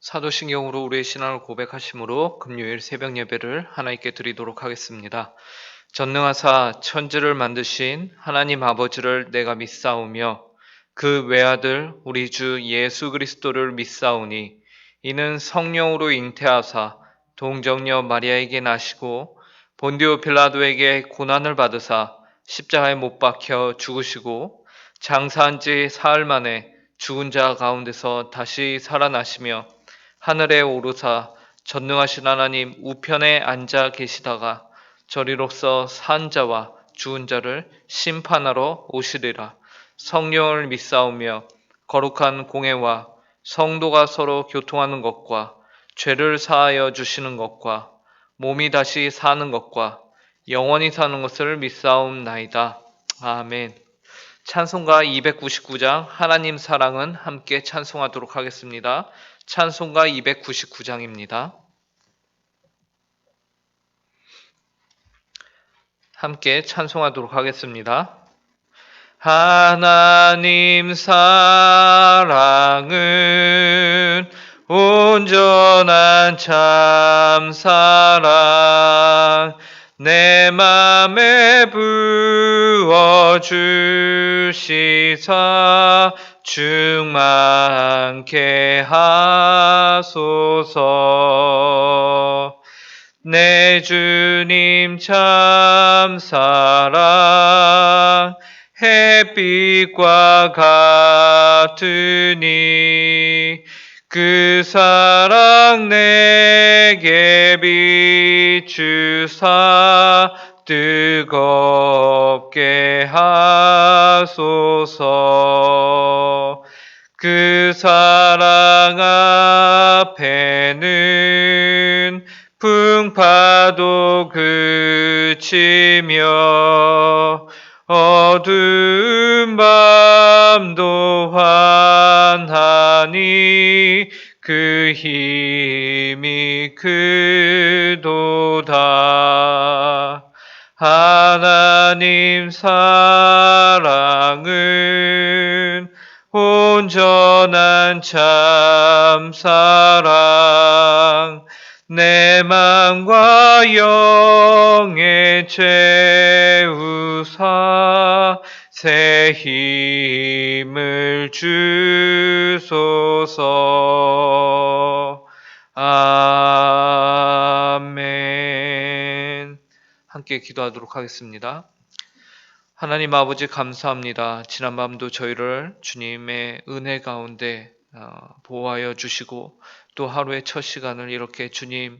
사도신경으로 우리의 신앙을 고백하심으로 금요일 새벽 예배를 하나님께 드리도록 하겠습니다. 전능하사 천지를 만드신 하나님 아버지를 내가 믿사오며 그 외아들 우리 주 예수 그리스도를 믿사오니 이는 성령으로 잉태하사 동정녀 마리아에게 나시고 본디오 빌라도에게 고난을 받으사 십자가에 못 박혀 죽으시고 장사한 지 사흘 만에 죽은 자 가운데서 다시 살아나시며 하늘에 오르사 전능하신 하나님 우편에 앉아 계시다가 저리로서 산 자와 죽은 자를 심판하러 오시리라. 성령을 믿사오며 거룩한 공회와 성도가 서로 교통하는 것과 죄를 사하여 주시는 것과 몸이 다시 사는 것과 영원히 사는 것을 믿사옵나이다. 아멘. 찬송가 299장 하나님 사랑은 함께 찬송하도록 하겠습니다. 찬송가 299장입니다. 함께 찬송하도록 하겠습니다. 하나님 사랑은 온전한 참사랑 내 맘에 부어주시사 충만케 하소서. 내 주님 참사랑 햇빛과 같으니 그 사랑 내게 비추사 뜨겁게 하소서. 그 사랑 앞에는 풍파도 그치며 어두운 밤도 환하니 그 힘이 크도다. 하나님 사랑은 온전한 참사랑 내 맘과 영에 채우사 새 힘을 주소서. 아멘. 함께 기도하도록 하겠습니다. 하나님 아버지 감사합니다. 지난밤도 저희를 주님의 은혜 가운데 보호하여 주시고 또 하루의 첫 시간을 이렇게 주님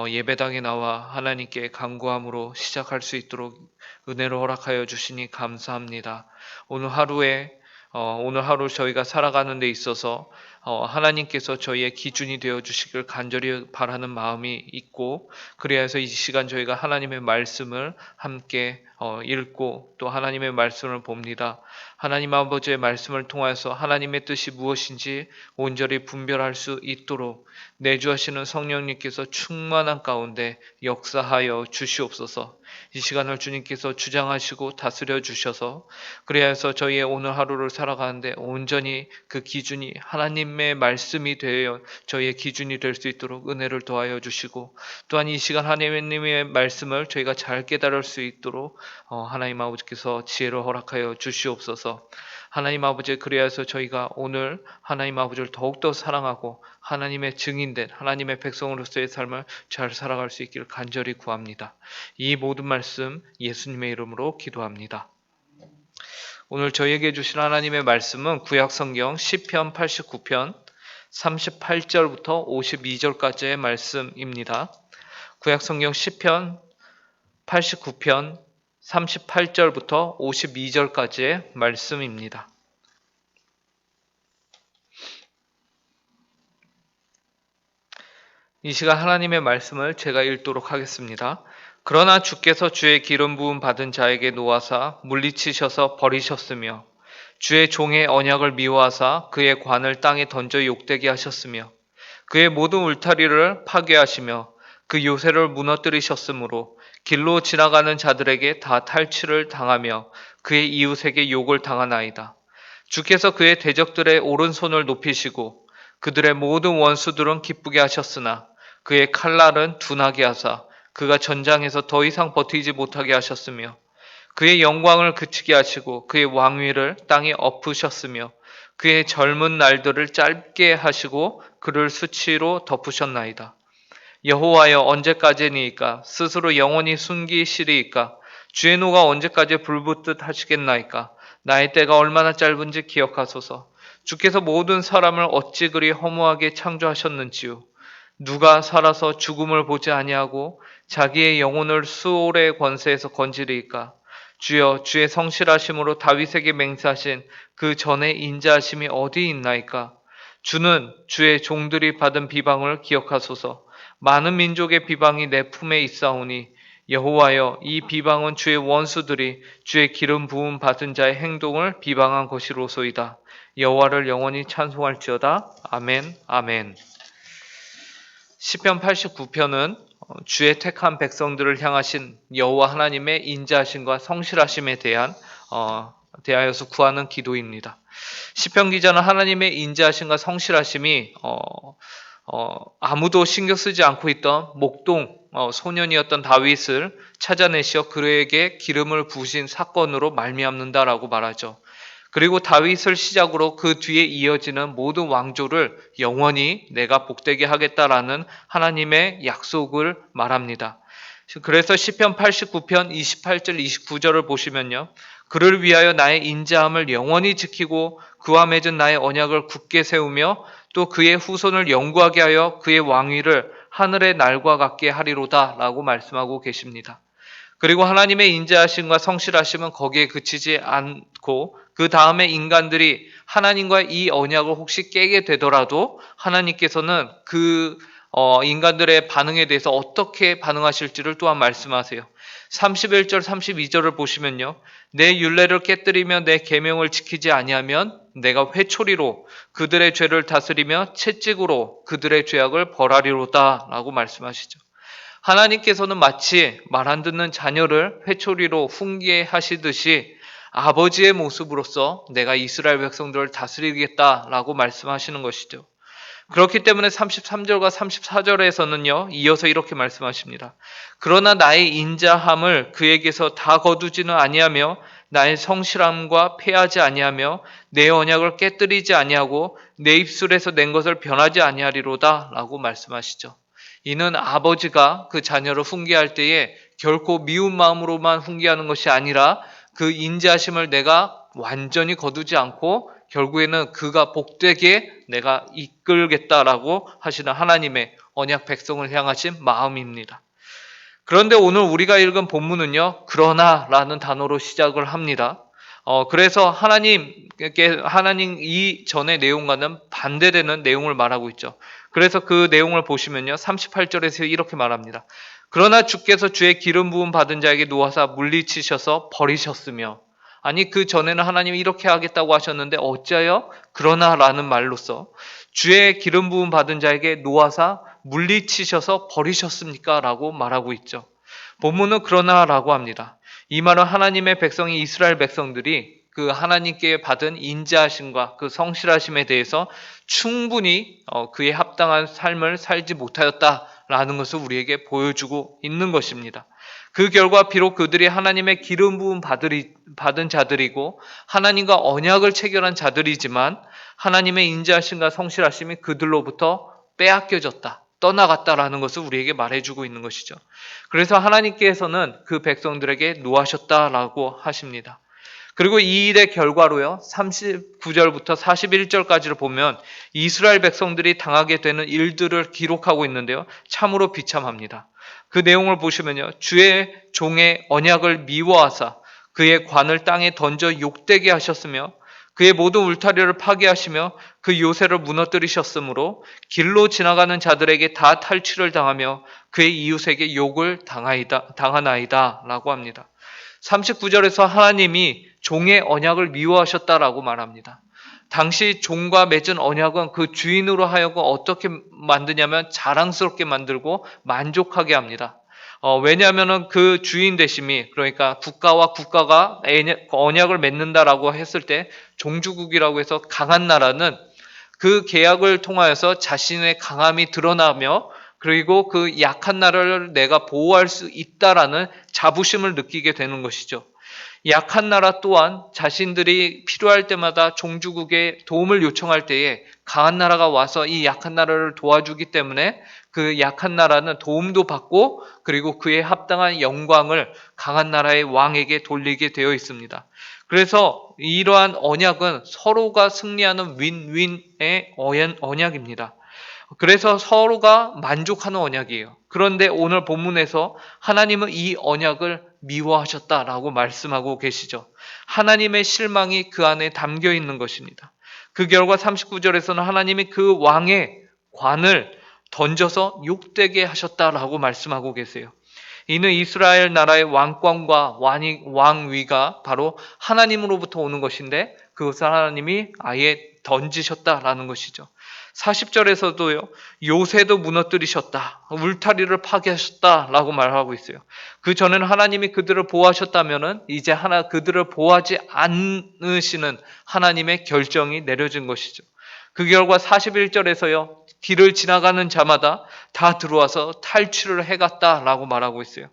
예배당에 나와 하나님께 간구함으로 시작할 수 있도록 은혜를 허락하여 주시니 감사합니다. 오늘 하루 저희가 살아가는 데 있어서 하나님께서 저희의 기준이 되어 주시길 간절히 바라는 마음이 있고, 그래야 해서 이 시간 저희가 하나님의 말씀을 함께 읽고 또 하나님의 말씀을 봅니다. 하나님 아버지의 말씀을 통해서 하나님의 뜻이 무엇인지 온전히 분별할 수 있도록 내주하시는 성령님께서 충만한 가운데 역사하여 주시옵소서. 이 시간을 주님께서 주장하시고 다스려 주셔서 그래야 해서 저희의 오늘 하루를 살아가는데 온전히 그 기준이 하나님의 말씀이 되어 저희의 기준이 될 수 있도록 은혜를 더하여 주시고, 또한 이 시간 하나님의 말씀을 저희가 잘 깨달을 수 있도록 하나님 아버지께서 지혜를 허락하여 주시옵소서. 하나님 아버지, 그래야 해서 저희가 오늘 하나님 아버지를 더욱더 사랑하고 하나님의 증인된 하나님의 백성으로서의 삶을 잘 살아갈 수 있기를 간절히 구합니다. 이 모든 말씀 예수님의 이름으로 기도합니다. 오늘 저희에게 주신 하나님의 말씀은 구약성경 시편 89편 38절부터 52절까지의 말씀입니다. 구약성경 시편 89편 38절부터 52절까지의 말씀입니다. 이 시간 하나님의 말씀을 제가 읽도록 하겠습니다. 그러나 주께서 주의 기름 부음 받은 자에게 노하사 물리치셔서 버리셨으며 주의 종의 언약을 미워하사 그의 관을 땅에 던져 욕되게 하셨으며 그의 모든 울타리를 파괴하시며 그 요새를 무너뜨리셨으므로 길로 지나가는 자들에게 다 탈취를 당하며 그의 이웃에게 욕을 당하나이다. 주께서 그의 대적들의 오른손을 높이시고 그들의 모든 원수들은 기쁘게 하셨으나 그의 칼날은 둔하게 하사 그가 전장에서 더 이상 버티지 못하게 하셨으며 그의 영광을 그치게 하시고 그의 왕위를 땅에 엎으셨으며 그의 젊은 날들을 짧게 하시고 그를 수치로 덮으셨나이다. 여호와여 언제까지니이까? 스스로 영원히 숨기시리이까? 주의 노가 언제까지 불붙듯 하시겠나이까? 나의 때가 얼마나 짧은지 기억하소서. 주께서 모든 사람을 어찌 그리 허무하게 창조하셨는지요. 누가 살아서 죽음을 보지 아니하고 자기의 영혼을 수올의 권세에서 건지리이까? 주여 주의 성실하심으로 다윗에게 맹세하신 그 전에 인자하심이 어디 있나이까? 주는 주의 종들이 받은 비방을 기억하소서. 많은 민족의 비방이 내 품에 있사오니 여호와여 이 비방은 주의 원수들이 주의 기름 부음 받은 자의 행동을 비방한 것이로소이다. 여호와를 영원히 찬송할지어다. 아멘 아멘. 시편 89편은 주의 택한 백성들을 향하신 여호와 하나님의 인자하심과 성실하심에 대하여서 구하는 기도입니다. 시편 기자는 하나님의 인자하심과 성실하심이 아무도 신경 쓰지 않고 있던 목동 소년이었던 다윗을 찾아내시어 그에게 기름을 부으신 사건으로 말미암는다라고 말하죠. 그리고 다윗을 시작으로 그 뒤에 이어지는 모든 왕조를 영원히 내가 복되게 하겠다라는 하나님의 약속을 말합니다. 그래서 시편 89편 28절 29절을 보시면요. 그를 위하여 나의 인자함을 영원히 지키고 그와 맺은 나의 언약을 굳게 세우며 또 그의 후손을 영구하게 하여 그의 왕위를 하늘의 날과 같게 하리로다 라고 말씀하고 계십니다. 그리고 하나님의 인자하심과 성실하심은 거기에 그치지 않고 그 다음에 인간들이 하나님과 이 언약을 혹시 깨게 되더라도 하나님께서는 그 인간들의 반응에 대해서 어떻게 반응하실지를 또한 말씀하세요. 31절 32절을 보시면요. 내 율례를 깨뜨리며 내 계명을 지키지 아니하면 내가 회초리로 그들의 죄를 다스리며 채찍으로 그들의 죄악을 벌하리로다 라고 말씀하시죠. 하나님께서는 마치 말 안 듣는 자녀를 회초리로 훈계하시듯이 아버지의 모습으로서 내가 이스라엘 백성들을 다스리겠다라고 말씀하시는 것이죠. 그렇기 때문에 33절과 34절에서는요, 이어서 이렇게 말씀하십니다. 그러나 나의 인자함을 그에게서 다 거두지는 아니하며 나의 성실함과 패하지 아니하며 내 언약을 깨뜨리지 아니하고 내 입술에서 낸 것을 변하지 아니하리로다 라고 말씀하시죠. 이는 아버지가 그 자녀를 훈계할 때에 결코 미운 마음으로만 훈계하는 것이 아니라 그 인자하심을 내가 완전히 거두지 않고 결국에는 그가 복되게 내가 이끌겠다라고 하시는 하나님의 언약 백성을 향하신 마음입니다. 그런데 오늘 우리가 읽은 본문은요, 그러나 라는 단어로 시작을 합니다. 그래서 하나님 이전의 내용과는 반대되는 내용을 말하고 있죠. 그래서 그 내용을 보시면요, 38절에서 이렇게 말합니다. 그러나 주께서 주의 기름 부음 받은 자에게 놓아사 물리치셔서 버리셨으며, 아니 그 전에는 하나님이 이렇게 하겠다고 하셨는데 어찌하여 그러나 라는 말로써 주의 기름 부음 받은 자에게 놓아사 물리치셔서 버리셨습니까? 라고 말하고 있죠. 본문은 그러나 라고 합니다. 이 말은 하나님의 백성이 이스라엘 백성들이 그 하나님께 받은 인자하심과 그 성실하심에 대해서 충분히 그에 합당한 삶을 살지 못하였다라는 것을 우리에게 보여주고 있는 것입니다. 그 결과 비록 그들이 하나님의 기름 부음 받은 자들이고 하나님과 언약을 체결한 자들이지만 하나님의 인자하심과 성실하심이 그들로부터 빼앗겨졌다, 떠나갔다라는 것을 우리에게 말해주고 있는 것이죠. 그래서 하나님께서는 그 백성들에게 노하셨다라고 하십니다. 그리고 이 일의 결과로요, 39절부터 41절까지를 보면 이스라엘 백성들이 당하게 되는 일들을 기록하고 있는데요, 참으로 비참합니다. 그 내용을 보시면요, 주의 종의 언약을 미워하사 그의 관을 땅에 던져 욕되게 하셨으며 그의 모든 울타리를 파괴하시며 그 요새를 무너뜨리셨으므로 길로 지나가는 자들에게 다 탈취를 당하며 그의 이웃에게 욕을 당하나이다 라고 합니다. 39절에서 하나님이 종의 언약을 미워하셨다라고 말합니다. 당시 종과 맺은 언약은 그 주인으로 하여금 어떻게 만드냐면 자랑스럽게 만들고 만족하게 합니다. 왜냐하면 그 주인 되심이, 그러니까 국가와 국가가 언약을 맺는다라고 했을 때 종주국이라고 해서 강한 나라는 그 계약을 통하여서 자신의 강함이 드러나며 그리고 그 약한 나라를 내가 보호할 수 있다라는 자부심을 느끼게 되는 것이죠. 약한 나라 또한 자신들이 필요할 때마다 종주국에 도움을 요청할 때에 강한 나라가 와서 이 약한 나라를 도와주기 때문에 그 약한 나라는 도움도 받고 그리고 그에 합당한 영광을 강한 나라의 왕에게 돌리게 되어 있습니다. 그래서 이러한 언약은 서로가 승리하는 윈윈의 언약입니다. 그래서 서로가 만족하는 언약이에요. 그런데 오늘 본문에서 하나님은 이 언약을 미워하셨다라고 말씀하고 계시죠. 하나님의 실망이 그 안에 담겨 있는 것입니다. 그 결과 39절에서는 하나님이 그 왕의 관을 던져서 욕되게 하셨다라고 말씀하고 계세요. 이는 이스라엘 나라의 왕권과 왕위가 바로 하나님으로부터 오는 것인데 그것을 하나님이 아예 던지셨다라는 것이죠. 40절에서도요, 요새도 무너뜨리셨다, 울타리를 파괴하셨다라고 말하고 있어요. 그 전에는 하나님이 그들을 보호하셨다면은 이제 그들을 보호하지 않으시는 하나님의 결정이 내려진 것이죠. 그 결과 41절에서요, 길을 지나가는 자마다 다 들어와서 탈취를 해갔다라고 말하고 있어요.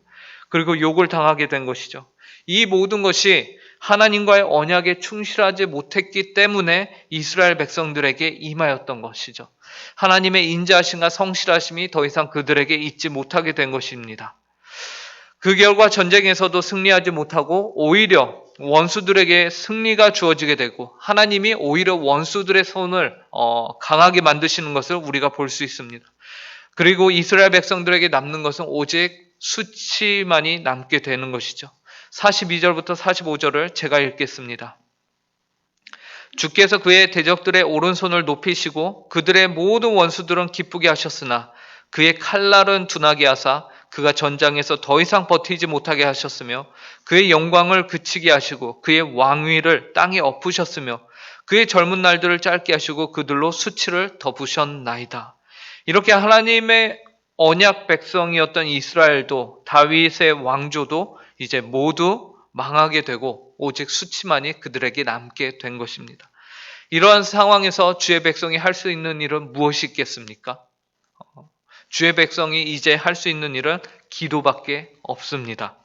그리고 욕을 당하게 된 것이죠. 이 모든 것이 하나님과의 언약에 충실하지 못했기 때문에 이스라엘 백성들에게 임하였던 것이죠. 하나님의 인자하심과 성실하심이 더 이상 그들에게 있지 못하게 된 것입니다. 그 결과 전쟁에서도 승리하지 못하고 오히려 원수들에게 승리가 주어지게 되고 하나님이 오히려 원수들의 손을 강하게 만드시는 것을 우리가 볼 수 있습니다. 그리고 이스라엘 백성들에게 남는 것은 오직 수치만이 남게 되는 것이죠. 42절부터 45절을 제가 읽겠습니다. 주께서 그의 대적들의 오른손을 높이시고 그들의 모든 원수들은 기쁘게 하셨으나 그의 칼날은 둔하게 하사 그가 전장에서 더 이상 버티지 못하게 하셨으며 그의 영광을 그치게 하시고 그의 왕위를 땅에 엎으셨으며 그의 젊은 날들을 짧게 하시고 그들로 수치를 덮으셨나이다. 이렇게 하나님의 언약 백성이었던 이스라엘도 다윗의 왕조도 이제 모두 망하게 되고 오직 수치만이 그들에게 남게 된 것입니다. 이러한 상황에서 주의 백성이 할 수 있는 일은 무엇이 있겠습니까? 주의 백성이 이제 할 수 있는 일은 기도밖에 없습니다.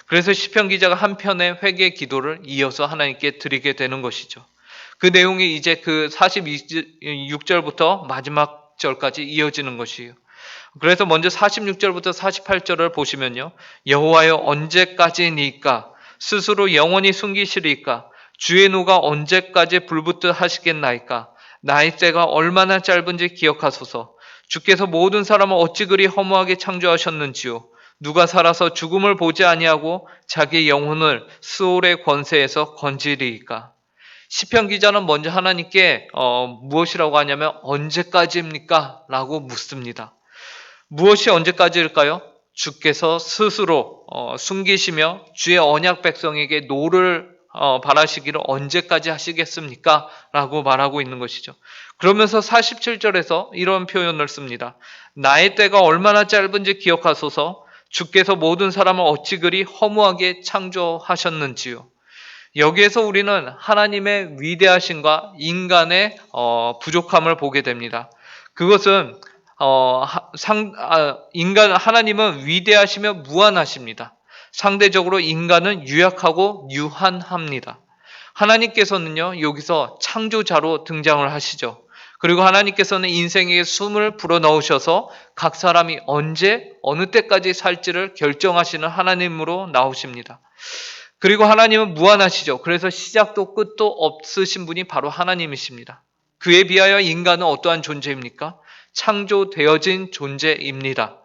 그래서 시편 기자가 한 편의 회개 기도를 이어서 하나님께 드리게 되는 것이죠. 그 내용이 이제 그 46절부터 마지막 절까지 이어지는 것이에요. 그래서 먼저 46절부터 48절을 보시면요. 여호와여 언제까지니까 스스로 영원히 숨기시리까 주의 노가 언제까지 불붙듯 하시겠나이까 나의 때가 얼마나 짧은지 기억하소서. 주께서 모든 사람을 어찌 그리 허무하게 창조하셨는지요. 누가 살아서 죽음을 보지 아니하고 자기의 영혼을 스올의 권세에서 건지리이까. 시편 기자는 먼저 하나님께 무엇이라고 하냐면 언제까지입니까? 라고 묻습니다. 무엇이 언제까지일까요? 주께서 스스로 숨기시며 주의 언약 백성에게 노를 바라시기를 언제까지 하시겠습니까? 라고 말하고 있는 것이죠. 그러면서 47절에서 이런 표현을 씁니다. 나의 때가 얼마나 짧은지 기억하소서. 주께서 모든 사람을 어찌 그리 허무하게 창조하셨는지요. 여기에서 우리는 하나님의 위대하심과 인간의 부족함을 보게 됩니다. 그것은 하나님은 위대하시며 무한하십니다. 상대적으로 인간은 유약하고 유한합니다. 하나님께서는요, 여기서 창조자로 등장을 하시죠. 그리고 하나님께서는 인생에 숨을 불어넣으셔서 각 사람이 언제, 어느 때까지 살지를 결정하시는 하나님으로 나오십니다. 그리고 하나님은 무한하시죠. 그래서 시작도 끝도 없으신 분이 바로 하나님이십니다. 그에 비하여 인간은 어떠한 존재입니까? 창조되어진 존재입니다.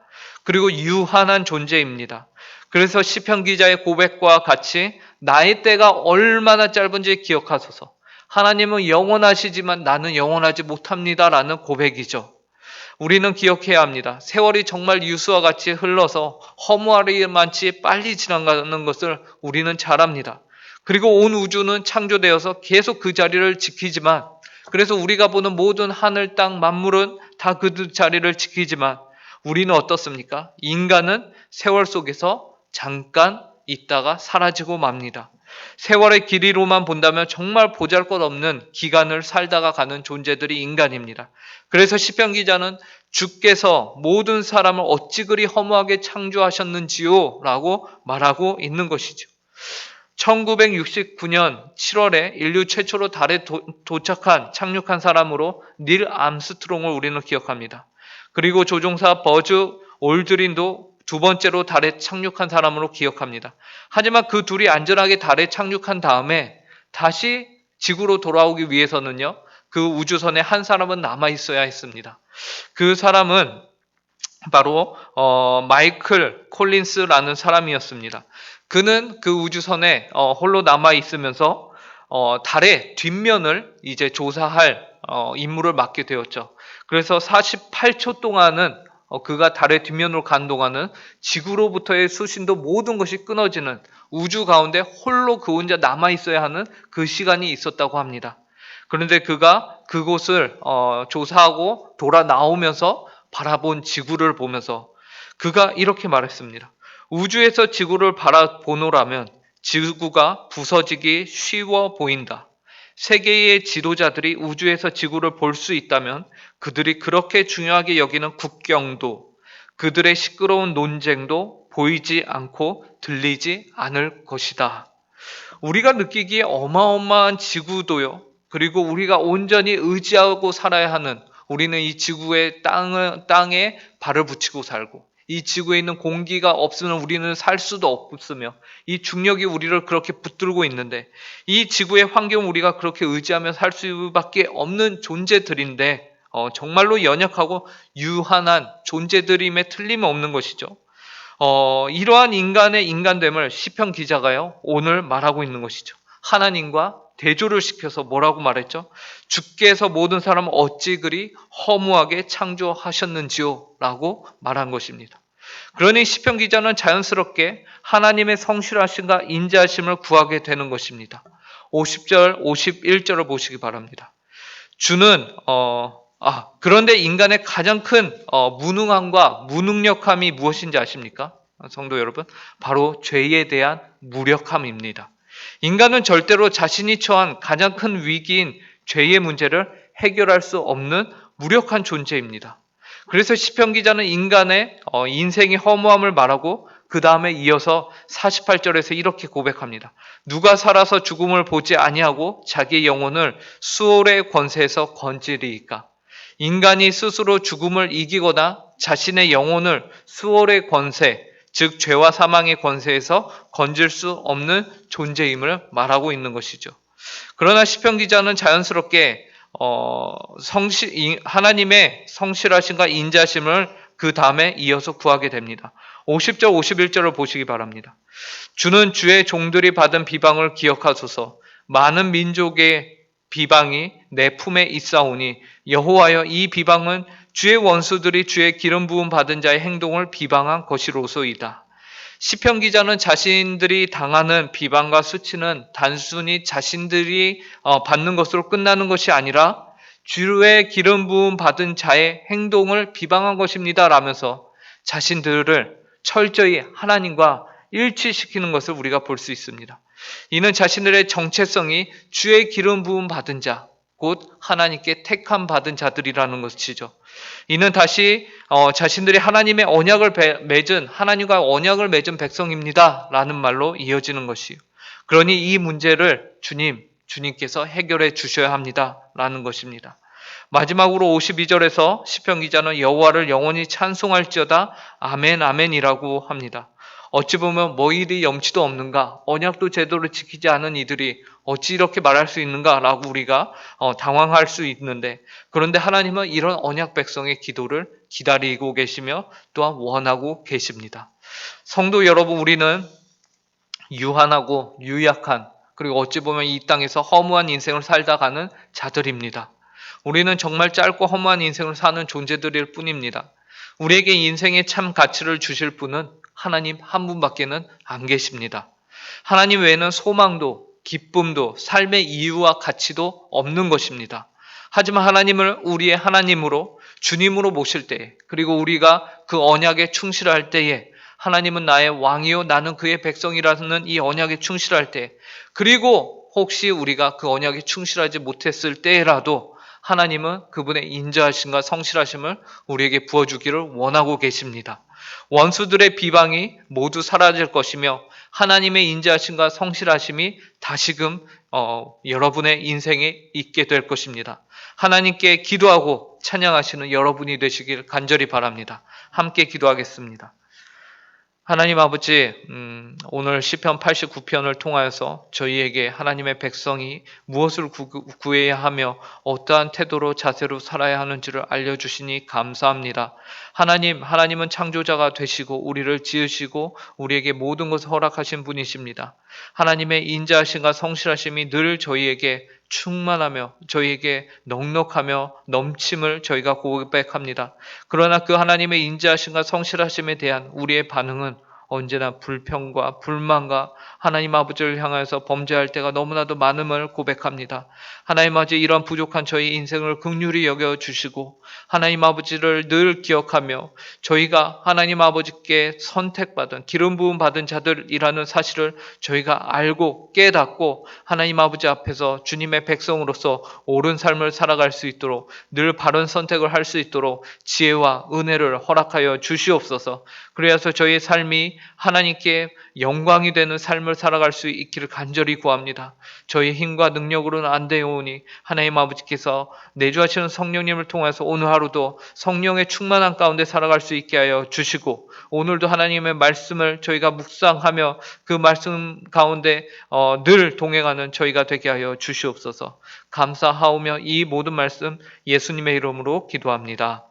그리고 유한한 존재입니다. 그래서 시편 기자의 고백과 같이 나의 때가 얼마나 짧은지 기억하소서. 하나님은 영원하시지만 나는 영원하지 못합니다라는 고백이죠. 우리는 기억해야 합니다. 세월이 정말 유수와 같이 흘러서 허무하리만치 빨리 지나가는 것을 우리는 잘 압니다. 그리고 온 우주는 창조되어서 계속 그 자리를 지키지만 그래서 우리가 보는 모든 하늘, 땅, 만물은 다 그 자리를 지키지만 우리는 어떻습니까? 인간은 세월 속에서 잠깐 있다가 사라지고 맙니다. 세월의 길이로만 본다면 정말 보잘것없는 기간을 살다가 가는 존재들이 인간입니다. 그래서 시편 기자는 주께서 모든 사람을 어찌 그리 허무하게 창조하셨는지요? 라고 말하고 있는 것이죠. 1969년 7월에 인류 최초로 달에 착륙한 사람으로 닐 암스트롱을 우리는 기억합니다. 그리고 조종사 버즈 올드린도 두 번째로 달에 착륙한 사람으로 기억합니다. 하지만 그 둘이 안전하게 달에 착륙한 다음에 다시 지구로 돌아오기 위해서는요, 그 우주선에 한 사람은 남아 있어야 했습니다. 그 사람은 바로 마이클 콜린스라는 사람이었습니다. 그는 그 우주선에 홀로 남아 있으면서 달의 뒷면을 이제 조사할 임무를 맡게 되었죠. 그래서 48초 동안은 그가 달의 뒷면으로 간 동안은 지구로부터의 수신도 모든 것이 끊어지는 우주 가운데 홀로 그 혼자 남아 있어야 하는 그 시간이 있었다고 합니다. 그런데 그가 그곳을 조사하고 돌아 나오면서 바라본 지구를 보면서 그가 이렇게 말했습니다. 우주에서 지구를 바라보노라면 지구가 부서지기 쉬워 보인다. 세계의 지도자들이 우주에서 지구를 볼 수 있다면 그들이 그렇게 중요하게 여기는 국경도, 그들의 시끄러운 논쟁도 보이지 않고 들리지 않을 것이다. 우리가 느끼기에 어마어마한 지구도요, 그리고 우리가 온전히 의지하고 살아야 하는, 우리는 이 지구의 땅에 발을 붙이고 살고 이 지구에 있는 공기가 없으면 우리는 살 수도 없으며 이 중력이 우리를 그렇게 붙들고 있는데 이 지구의 환경을 우리가 그렇게 의지하며 살 수밖에 없는 존재들인데 정말로 연약하고 유한한 존재들임에 틀림없는 것이죠. 이러한 인간의 인간됨을 시편 기자가요, 오늘 말하고 있는 것이죠. 하나님과 대조를 시켜서 뭐라고 말했죠? 주께서 모든 사람을 어찌 그리 허무하게 창조하셨는지요? 라고 말한 것입니다. 그러니 시편 기자는 자연스럽게 하나님의 성실하심과 인자하심을 구하게 되는 것입니다. 50절, 51절을 보시기 바랍니다. 주는 그런데 인간의 가장 큰 무능함과 무능력함이 무엇인지 아십니까? 성도 여러분, 바로 죄에 대한 무력함입니다. 인간은 절대로 자신이 처한 가장 큰 위기인 죄의 문제를 해결할 수 없는 무력한 존재입니다. 그래서 시편 기자는 인간의 인생의 허무함을 말하고 그 다음에 이어서 48절에서 이렇게 고백합니다. 누가 살아서 죽음을 보지 아니하고 자기의 영혼을 수월의 권세에서 건지리이까. 인간이 스스로 죽음을 이기거나 자신의 영혼을 수월의 권세, 즉 죄와 사망의 권세에서 건질 수 없는 존재임을 말하고 있는 것이죠. 그러나 시편 기자는 자연스럽게 하나님의 성실하심과 인자심을 그 다음에 이어서 구하게 됩니다. 50절, 51절을 보시기 바랍니다. 주는 주의 종들이 받은 비방을 기억하소서. 많은 민족의 비방이 내 품에 있사오니 여호와여, 이 비방은 주의 원수들이 주의 기름 부음 받은 자의 행동을 비방한 것이로소이다. 시편 기자는 자신들이 당하는 비방과 수치는 단순히 자신들이 받는 것으로 끝나는 것이 아니라 주의 기름 부음 받은 자의 행동을 비방한 것입니다 라면서 자신들을 철저히 하나님과 일치시키는 것을 우리가 볼 수 있습니다. 이는 자신들의 정체성이 주의 기름 부음 받은 자, 곧 하나님께 택함 받은 자들이라는 것이죠. 이는 다시 자신들이 하나님의 언약을 맺은, 하나님과 언약을 맺은 백성입니다 라는 말로 이어지는 것이요. 그러니 이 문제를 주님께서 해결해 주셔야 합니다 라는 것입니다. 마지막으로 52절에서 시편 기자는 여호와를 영원히 찬송할지어다 아멘 아멘이라고 합니다. 어찌 보면 뭐 일이 염치도 없는가, 언약도 제대로 지키지 않은 이들이 어찌 이렇게 말할 수 있는가 라고 우리가 당황할 수 있는데, 그런데 하나님은 이런 언약 백성의 기도를 기다리고 계시며 또한 원하고 계십니다. 성도 여러분, 우리는 유한하고 유약한, 그리고 어찌 보면 이 땅에서 허무한 인생을 살다 가는 자들입니다. 우리는 정말 짧고 허무한 인생을 사는 존재들일 뿐입니다. 우리에게 인생의 참 가치를 주실 분은 하나님 한 분밖에는 안 계십니다. 하나님 외에는 소망도 기쁨도 삶의 이유와 가치도 없는 것입니다. 하지만 하나님을 우리의 하나님으로 주님으로 모실 때에, 그리고 우리가 그 언약에 충실할 때에 하나님은 나의 왕이요 나는 그의 백성이라는 이 언약에 충실할 때, 그리고 혹시 우리가 그 언약에 충실하지 못했을 때라도 하나님은 그분의 인자하심과 성실하심을 우리에게 부어주기를 원하고 계십니다. 원수들의 비방이 모두 사라질 것이며 하나님의 인자하심과 성실하심이 다시금 여러분의 인생에 있게 될 것입니다. 하나님께 기도하고 찬양하시는 여러분이 되시길 간절히 바랍니다. 함께 기도하겠습니다. 하나님 아버지, 오늘 시편 89편을 통하여서 저희에게 하나님의 백성이 무엇을 구해야 하며 어떠한 태도로 자세로 살아야 하는지를 알려주시니 감사합니다. 하나님은 창조자가 되시고 우리를 지으시고 우리에게 모든 것을 허락하신 분이십니다. 하나님의 인자하심과 성실하심이 늘 저희에게 충만하며 저희에게 넉넉하며 넘침을 저희가 고백합니다. 그러나 그 하나님의 인자하심과 성실하심에 대한 우리의 반응은 언제나 불평과 불만과 하나님 아버지를 향하여서 범죄할 때가 너무나도 많음을 고백합니다. 하나님 아버지, 이런 부족한 저희 인생을 긍휼히 여겨주시고 하나님 아버지를 늘 기억하며 저희가 하나님 아버지께 선택받은 기름 부음 받은 자들이라는 사실을 저희가 알고 깨닫고 하나님 아버지 앞에서 주님의 백성으로서 옳은 삶을 살아갈 수 있도록 늘 바른 선택을 할 수 있도록 지혜와 은혜를 허락하여 주시옵소서. 그래서 저희의 삶이 하나님께 영광이 되는 삶을 살아갈 수 있기를 간절히 구합니다. 저희 힘과 능력으로는 안 되오니 하나님 아버지께서 내주하시는 성령님을 통해서 오늘 하루도 성령의 충만한 가운데 살아갈 수 있게 하여 주시고 오늘도 하나님의 말씀을 저희가 묵상하며 그 말씀 가운데 늘 동행하는 저희가 되게 하여 주시옵소서. 감사하오며 이 모든 말씀 예수님의 이름으로 기도합니다.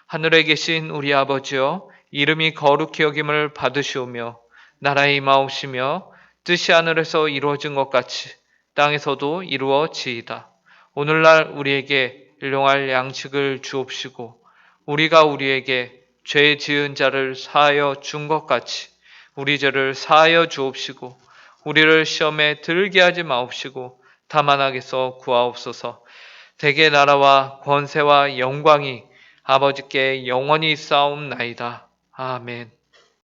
하늘에 계신 우리 아버지여, 이름이 거룩히 여김을 받으시오며 나라의 임하옵시며 뜻이 하늘에서 이루어진 것 같이 땅에서도 이루어지이다. 오늘날 우리에게 일용할 양식을 주옵시고 우리가 우리에게 죄 지은 자를 사하여 준 것 같이 우리 죄를 사하여 주옵시고 우리를 시험에 들게 하지 마옵시고 다만 악에서 구하옵소서. 대개 나라와 권세와 영광이 아버지께 영원히 쌓옵나이다. 아멘.